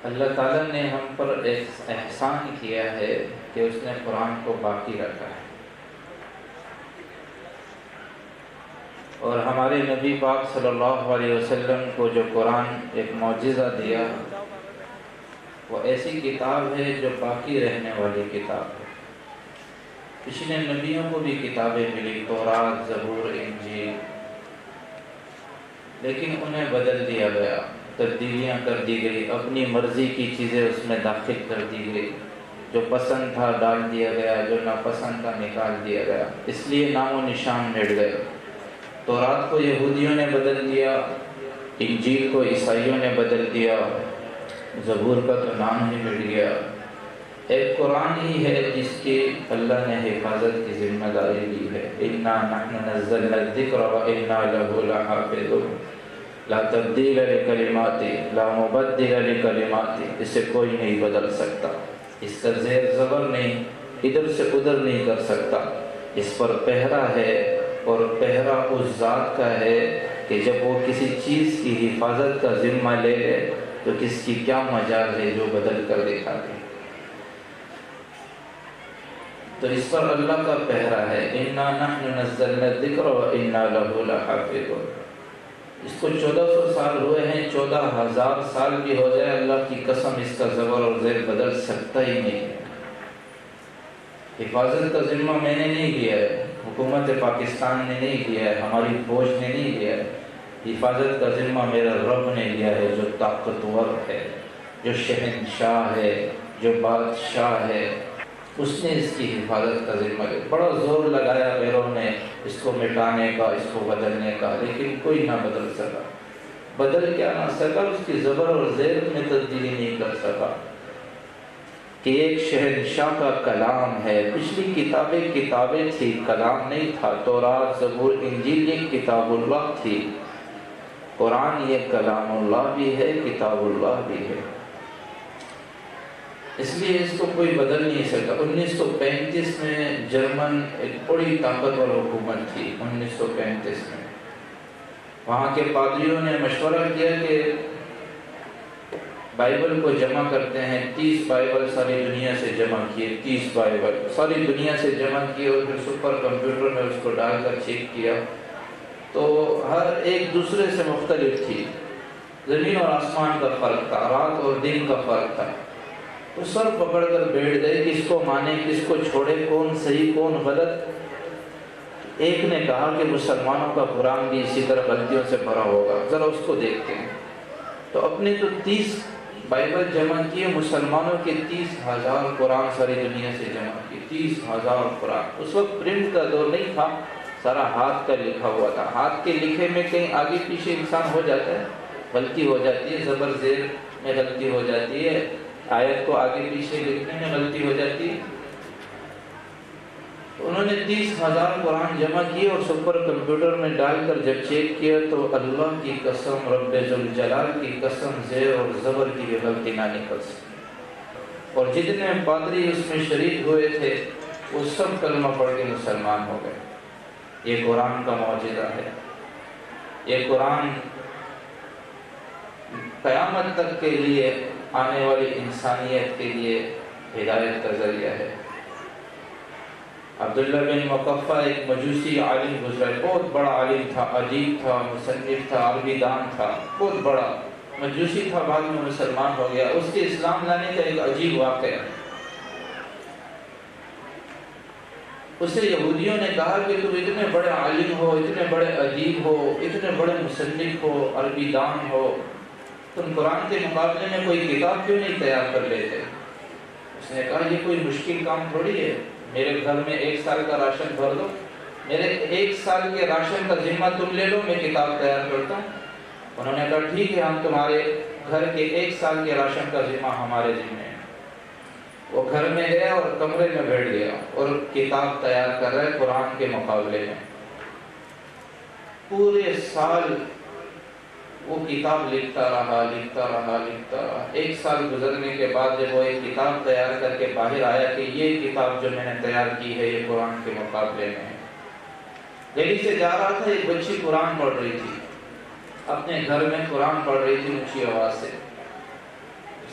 اللہ تعالیٰ نے ہم پر ایک احسان کیا ہے کہ اس نے قرآن کو باقی رکھا ہے، اور ہمارے نبی پاک صلی اللہ علیہ وسلم کو جو قرآن ایک معجزہ دیا، وہ ایسی کتاب ہے جو باقی رہنے والی کتاب ہے۔ پچھلے نبیوں کو بھی کتابیں ملی، تورات، زبور، انجیل، لیکن انہیں بدل دیا گیا، تبدیلیاں کر دی گئی، اپنی مرضی کی چیزیں اس میں داخل کر دی گئی، جو پسند تھا ڈال دیا گیا، جو ناپسند تھا نکال دیا گیا، اس لیے نام و نشان مٹ گئے۔ تورات کو یہودیوں نے بدل دیا، انجیل کو عیسائیوں نے بدل دیا، زبور کا تو نام ہی مٹ گیا۔ ایک قرآن ہی ہے جس کی اللہ نے حفاظت کی ذمہ داری لی ہے۔ اِنَّا نَحْنُ نَزَّلْنَا الذِّكْرَ وَإِنَّا لَهُ لَحَافِظُونَ لا تبدیل لکلماتی لا مبدل لکلماتی، اسے کوئی نہیں بدل سکتا، اس کا زیر زبر نہیں، ادھر سے ادھر نہیں کر سکتا، اس پر پہرا ہے، اور پہرا اس ذات کا ہے کہ جب وہ کسی چیز کی حفاظت کا ذمہ لے لے تو کس کی کیا مجال ہے جو بدل کر دکھا دے۔ تو اس پر اللہ کا پہرا ہے، اِنَّا نَحْنُ نَزَّلْنَا الذِّكْرَ وَإِنَّا لَهُ لَحَافِظُونَ۔ اس کو 1400 سال ہوئے ہیں، 14,000 سال بھی ہو جائے، اللہ کی قسم اس کا زبر اور زیر بدل سکتا ہی نہیں ہے۔ حفاظت کا ذمہ میں نے نہیں لیا ہے، حکومت پاکستان نے نہیں لیا ہے، ہماری فوج نے نہیں لیا ہے، حفاظت کا ذمہ میرا رب نے لیا ہے، جو طاقتور ہے، جو شہنشاہ ہے، جو بادشاہ ہے، اس نے اس کی حفاظت کا ذمہ لیا۔ بڑا زور لگایا غیروں نے اس کو مٹانے کا، اس کو بدلنے کا، لیکن کوئی نہ بدل سکا۔ بدل کیا نہ سکا، اس کی زبر اور زیر میں تبدیلی نہیں کر سکا کہ ایک شہنشاہ کا کلام ہے۔ پچھلی کتابیں تھی، کلام نہیں تھا۔ تورات، زبور، انجیل یہ کتاب اللہ تھی، قرآن یہ کلام اللہ بھی ہے، کتاب اللہ بھی ہے، اس لیے اس کو کوئی بدل نہیں سکتا۔ 1935 میں جرمن ایک بڑی طاقتور حکومت تھی، 1935 میں وہاں کے پادریوں نے مشورہ کیا کہ بائبل کو جمع کرتے ہیں۔ 30 بائبل ساری دنیا سے جمع کیے، 30 بائبل ساری دنیا سے جمع کیے، اور پھر سپر کمپیوٹر میں اس کو ڈال کر چیک کیا تو ہر ایک دوسرے سے مختلف تھی، زمین اور آسمان کا فرق تھا، رات اور دن کا فرق تھا۔ تو سر پکڑ کر بیٹھ گئے، کس کو مانے کس کو چھوڑے، کون صحیح کون غلط۔ ایک نے کہا کہ مسلمانوں کا قرآن بھی اسی طرح غلطیوں سے بھرا ہوگا، ذرا اس کو دیکھتے ہیں۔ تو اپنے تو 30 بائبل جمع کیے، مسلمانوں کے 30,000 قرآن ساری دنیا سے جمع کیے، 30,000 قرآن۔ اس وقت پرنٹ کا دور نہیں تھا، سارا ہاتھ کا لکھا ہوا تھا۔ ہاتھ کے لکھے میں کہیں آگے پیچھے انسان ہو جاتا ہے، غلطی ہو جاتی ہے، زبر زیر میں غلطی ہو جاتی ہے، آیت کو آگے پیچھے لکھنے میں غلطی ہو جاتی ہے۔ انہوں نے 30,000 قرآن جمع کیے اور سپر کمپیوٹر میں ڈال کر جب چیک کیا تو اللہ کی قسم، رب ذوالجلال کی قسم، زیر اور زبر کی بھی غلطی نہ نکل سکی۔ اور جتنے پادری اس میں شریک ہوئے تھے وہ سب کلمہ پڑھ کے مسلمان ہو گئے۔ یہ قرآن کا معجزہ ہے، یہ قرآن قیامت تک کے لیے، آنے والی انسانیت کے لیے ہدایت کا ذریعہ ہے۔ عبداللہ بن مقفع ایک مجوسی عالم گزرا، بہت بڑا عالم تھا، ادیب تھا، مصنف تھا، عربی دان تھا، بہت بڑا مجوسی تھا، بعد میں مسلمان ہو گیا۔ اس کے اسلام لانے کا ایک عجیب واقعہ، اسے یہودیوں نے کہا کہ تم اتنے بڑے عالم ہو، اتنے بڑے ادیب ہو، اتنے بڑے مصنف ہو، عربی دان ہو، تم قرآن کے مقابلے میں کوئی کتاب کیوں نہیں تیار کر لیتے؟ اس نے کہا یہ کوئی مشکل کام تھوڑی ہے، میرے گھر میں 1 سال کا راشن بھر دو، میرے 1 سال کے راشن کا ذمہ تم لے لو، میں کتاب تیار کرتا ہوں۔ انہوں نے کہا ٹھیک ہے، ہم تمہارے گھر کے 1 سال کے راشن کا ذمہ ہمارے ذمہ ہے۔ وہ گھر میں گیا اور کمرے میں بیٹھ گیا اور کتاب تیار کر رہے قرآن کے مقابلے میں۔ پورے سال وہ کتاب لکھتا رہا۔ 1 سال گزرنے کے بعد جب وہ ایک کتاب تیار کر کے باہر آیا کہ یہ کتاب جو میں نے تیار کی ہے یہ قرآن کے مقابلے میں ہے۔ دہلی سے جا رہا تھا، ایک بچی قرآن پڑھ رہی تھی، اپنے گھر میں قرآن پڑھ رہی تھی اونچی آواز سے۔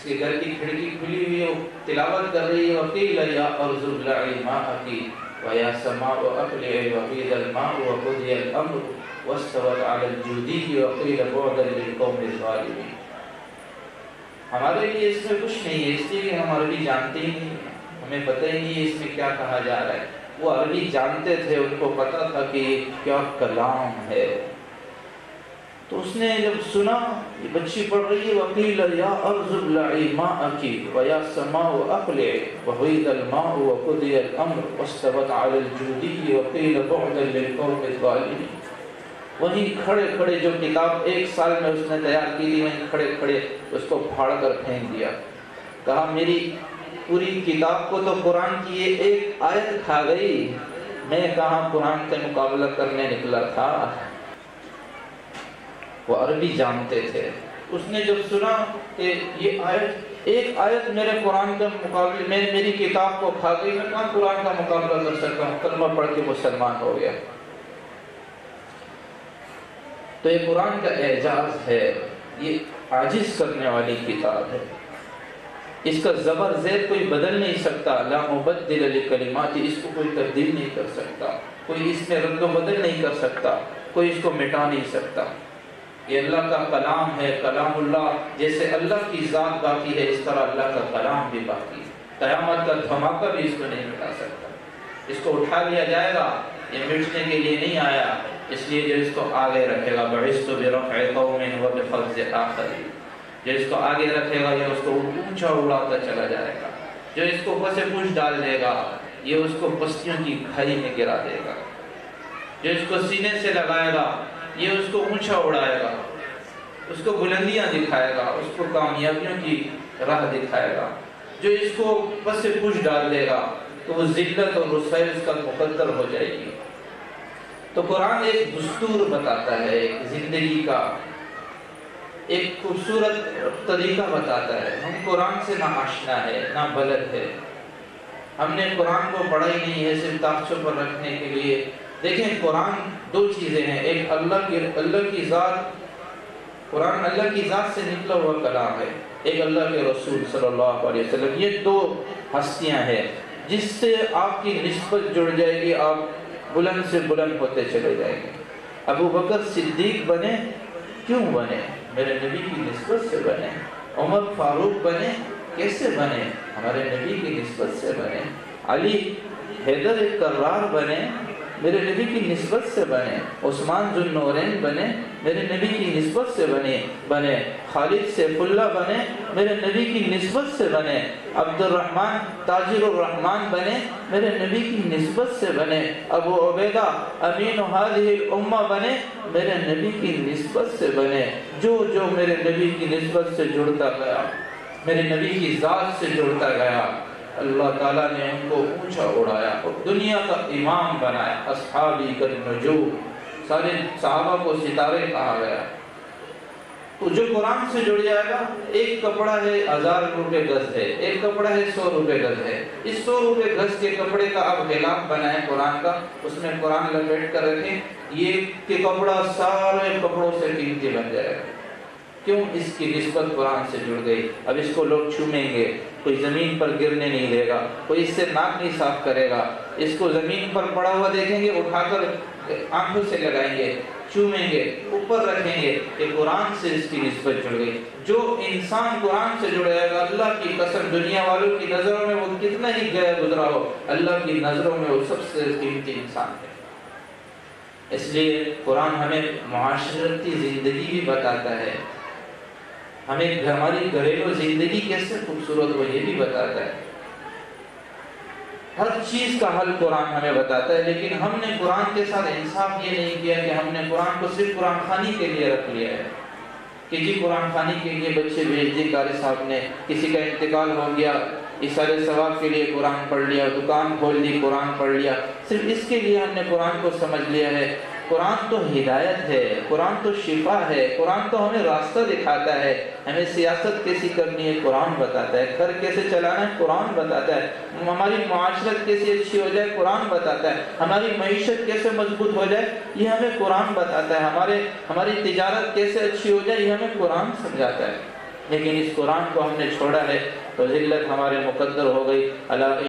اس کے گھر کی کھڑکی کھلی ہوئی ہے، وہ تلاوت کر رہی ہے، وَقِيلَ يَا أَرْضُ ابْلَعِي مَاءَكِ وَيَا سَمَاءُ أَقْلِعِي وَغِيضَ الْمَاءُ وَقُضِيَ الْأَمْرُ وَاسْتَوَتْ عَلَى الْجُودِيِّ وَقِيلَ بُعْدًا لِلْقَوْمِ الظَّالِمِينَ۔ ہمارے لیے اس میں کچھ نہیں ہے، اس لیے کہ ہم عربی جانتے ہی نہیں، ہمیں پتہ ہی نہیں ہے اس میں کیا کہا جا رہا ہے۔ وہ عربی جانتے تھے، ان کو پتا تھا کہ یہ کیا کلام ہے۔ تو اس نے جب سنا یہ بچی پڑھ رہی ہے وَقِيلَ يَا أَرْضُ ابْلَعِي مَاءَكِ وَيَا سَمَاءُ أَقْلِعِي وَغِيضَ الْمَاءُ وَقُضِيَ الْأَمْرُ وَاسْتَوَتْ عَلَى الْجُودِيِّ وَقِيلَ بُعْدًا لِلْقَوْمِ الظَّالِمِينَ۔ وہیں کھڑے کھڑے جو کتاب ایک سال میں اس نے تیار کی تھی، وہیں کھڑے کھڑے اس کو پھاڑ کر پھینک دیا، کہا میری پوری کتاب کو تو قرآن کی یہ ایک آیت کھا گئی، میں کہاں قرآن سے مقابلہ کرنے نکلا تھا۔ وہ عربی جانتے تھے، اس نے جب سنا کہ یہ آیت ایک آیت میرے قرآن کے مقابلے میں میری کتاب کو کھا گئی، میں کہاں قرآن کا مقابلہ کر سکتا ہوں، کلمہ پڑھ کے مسلمان ہو گیا۔ تو یہ قرآن کا اعجاز ہے، یہ عاجز کرنے والی کتاب ہے، اس کا زبر زیر کوئی بدل نہیں سکتا، لا مبدل لکلمات، اس کو کوئی تبدیل نہیں کر سکتا، کوئی اس میں رد و بدل نہیں کر سکتا، کوئی اس کو مٹا نہیں سکتا۔ یہ اللہ کا کلام ہے، کلام اللہ، جیسے اللہ کی ذات باقی ہے اس طرح اللہ کا کلام بھی باقی ہے، قیامت کا دھماکہ بھی اس کو نہیں مٹا سکتا۔ اس کو اٹھا لیا جائے گا، یہ مٹنے کے لیے نہیں آیا، اس لیے جو اس کو آگے رکھے گا بَعِثْتُ بِرَفْعِ قَوْمٍ وَبِخَفْضِ آخَرِينَ، جو اس کو آگے رکھے گا یہ اس کو اونچا اڑاتا چلا جائے گا، جو اس کو پس پوچھ ڈال دے گا یہ اس کو پستیوں کی کھائی میں گرا دے گا، جو اس کو سینے سے لگائے گا یہ اس کو اونچا اڑائے گا، اس کو بلندیاں دکھائے گا، اس کو کامیابیوں کی راہ دکھائے گا، جو اس کو پس پوچھ ڈال دے گا تو وہ ذلت اور رسوائی اس کا مقدر ہو جائے گی۔ تو قرآن ایک دستور بتاتا ہے، ایک زندگی کا ایک خوبصورت طریقہ بتاتا ہے۔ ہم قرآن سے نہ آشنا ہے نہ بلد ہے، ہم نے قرآن کو پڑھا ہی نہیں ہے صرف تاخچوں پر رکھنے کے لیے۔ دیکھیں قرآن دو چیزیں ہیں، ایک اللہ کی ذات، قرآن اللہ کی ذات سے نکلا ہوا کلام ہے، ایک اللہ کے رسول صلی اللہ علیہ وسلم، یہ دو ہستیاں ہیں جس سے آپ کی نسبت جڑ جائے گی، آپ بلند سے بلند ہوتے چلے جائیں گے۔ ابو بکر صدیق بنے، کیوں بنے؟ میرے نبی کی نسبت سے بنے۔ عمر فاروق بنے، کیسے بنے؟ ہمارے نبی کی نسبت سے بنے۔ علی حیدر کرار بنے، میرے نبی کی نسبت سے بنے۔ عثمان ذو النورین بنے، میرے نبی کی نسبت سے بنے۔ خالد سیف اللہ بنے، میرے نبی کی نسبت سے بنے۔ عبد الرحمن تاجر الرحمن بنے، میرے نبی کی نسبت سے بنے۔ ابو عبیدہ امین هذه الامہ بنے، میرے نبی کی نسبت سے بنے۔ جو میرے نبی کی نسبت سے جڑتا گیا، میرے نبی کی ذات سے جڑتا گیا، اللہ تعالیٰ نے ان کو اونچا اڑایا اور دنیا کا امام بنایا۔ اصحابی کالنجوم، سارے صحابہ کو ستارے کہا گیا۔ تو جو قرآن سے جڑ جائے گا، ایک کپڑا ہے 1000 روپے گز ہے، ایک کپڑا ہے 100 روپے گز ہے، اس 100 روپے گز کے کپڑے کا آپ غلاف بنائیں قرآن کا، اس میں قرآن لپیٹ کر رکھیں، یہ کہ کپڑا سارے کپڑوں سے قیمتی بن جائے گا۔ کیوں؟ اس کی نسبت قرآن سے جڑ گئی۔ اب اس کو لوگ چومیں گے، کوئی زمین پر گرنے نہیں دے گا، کوئی اس سے ناک نہیں صاف کرے گا، اس کو زمین پر پڑا ہوا دیکھیں گے اٹھا کر آنکھوں سے لگائیں گے، چومیں گے، اوپر رکھیں گے کہ قرآن سے اس کی نسبت جڑ گئی۔ جو انسان قرآن سے جڑے گا، اللہ کی قسم دنیا والوں کی نظروں میں وہ کتنا ہی گیا گزرا ہو، اللہ کی نظروں میں وہ سب سے قیمتی انسان ہے۔ اس لیے قرآن ہمیں معاشرتی زندگی بھی بتاتا ہے، ہمیں ہماری گھریلو زندگی کیسے خوبصورت ہو یہ بھی بتاتا ہے۔ ہر چیز کا حل قرآن ہمیں بتاتا ہے، لیکن ہم نے قرآن کے ساتھ انصاف یہ نہیں کیا کہ ہم نے قرآن کو صرف قرآن خوانی کے لیے رکھ لیا ہے کہ جی قرآن خوانی کے لیے بچے بھیج دیے، قاری صاحب نے کسی کا انتقال ہو گیا، ایثار ثواب کے لیے قرآن پڑھ لیا، دکان کھول دی قرآن پڑھ لیا، صرف اس کے لیے ہم نے قرآن کو سمجھ لیا ہے۔ قرآن تو ہدایت ہے، قرآن تو شفا ہے، قرآن تو ہمیں راستہ دکھاتا ہے، ہمیں سیاست کیسی کرنی ہے قرآن بتاتا ہے، گھر کیسے چلانا ہے قرآن بتاتا ہے، ہماری معاشرت کیسی اچھی ہو جائے قرآن بتاتا ہے، ہماری معیشت کیسے مضبوط ہو جائے یہ ہمیں قرآن بتاتا ہے، ہماری تجارت کیسے اچھی ہو جائے یہ ہمیں قرآن سمجھاتا ہے۔ لیکن اس قرآن کو ہم نے چھوڑا ہے تو ذلت ہمارے مقدر ہو گئی۔